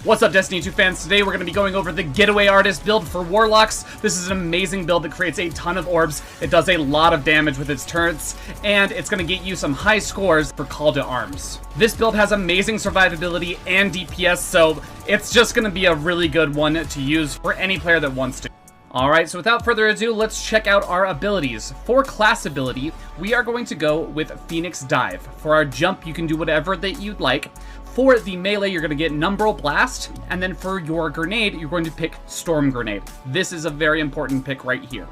What's up, Destiny 2 fans? Today we're going to be going over the Getaway Artist build for Warlocks. This is an amazing build that creates a ton of orbs. It does a lot of damage with its turrets, and it's going to get you some high scores for Call to Arms. This build has amazing survivability and DPS, so it's just going to be a really good one to use for any player that wants to. Alright, so without further ado, let's check out our abilities. For class ability, we are going to go with Phoenix Dive. For our jump, you can do whatever that you'd like. For the melee, you're going to get Numbral Blast, and then for your grenade, you're going to pick Storm Grenade. This is a very important pick right here.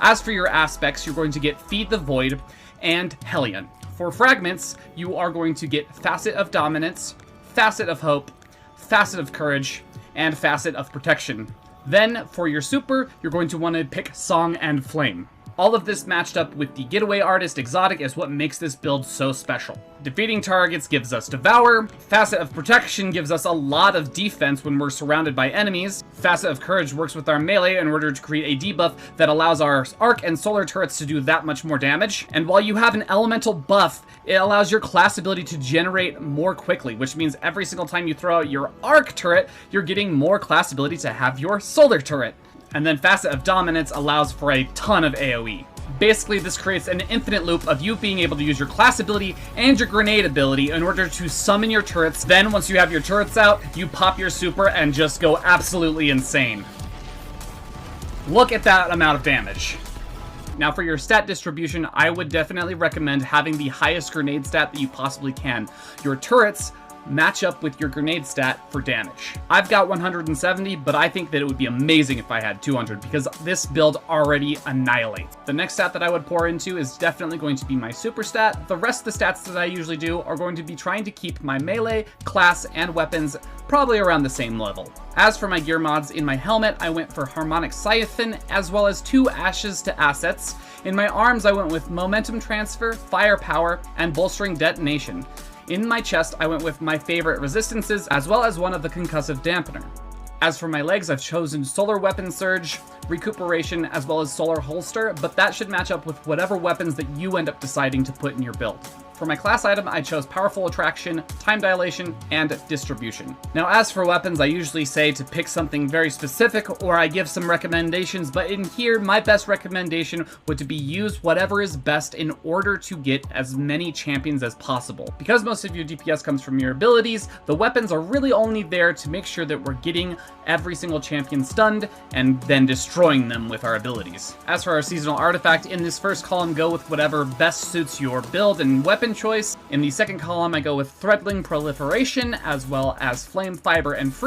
As for your aspects, you're going to get Feed the Void and Hellion. For fragments, you are going to get Facet of Dominance, Facet of Hope, Facet of Courage, and Facet of Protection. Then, for your super, you're going to want to pick Song and Flame. All of this matched up with the Getaway Artist exotic is what makes this build so special. Defeating targets gives us Devour. Facet of Protection gives us a lot of defense when we're surrounded by enemies. Facet of Courage works with our melee in order to create a debuff that allows our arc and solar turrets to do that much more damage. And while you have an elemental buff, it allows your class ability to generate more quickly, which means every single time you throw out your arc turret, you're getting more class ability to have your solar turret. And then Facet of Dominance allows for a ton of AoE. Basically, this creates an infinite loop of you being able to use your class ability and your grenade ability in order to summon your turrets. Then, once you have your turrets out, you pop your super and just go absolutely insane. Look at that amount of damage. Now, for your stat distribution, I would definitely recommend having the highest grenade stat that you possibly can. Your turrets match up with your grenade stat for damage. I've got 170, but I think that it would be amazing if I had 200 because this build already annihilates. The next stat that I would pour into is definitely going to be my super stat. The rest of the stats that I usually do are going to be trying to keep my melee, class, and weapons probably around the same level. As for my gear mods, in my helmet, I went for Harmonic Siphon, as well as 2 Ashes to Assets. In my arms, I went with Momentum Transfer, Firepower, and Bolstering Detonation. In my chest, I went with my favorite resistances, as well as one of the Concussive Dampener. As for my legs, I've chosen Solar Weapon Surge, Recuperation, as well as Solar Holster, but that should match up with whatever weapons that you end up deciding to put in your build. For my class item, I chose Powerful Attraction, Time Dilation, and Distribution. Now, as for weapons, I usually say to pick something very specific, or I give some recommendations, but in here, my best recommendation would to be use whatever is best in order to get as many champions as possible. Because most of your DPS comes from your abilities, the weapons are really only there to make sure that we're getting every single champion stunned, and then destroying them with our abilities. As for our seasonal artifact, in this first column, go with whatever best suits your build and weapon choice. In the second column, I go with Threadling Proliferation, as well as Flame, Fiber, and Free.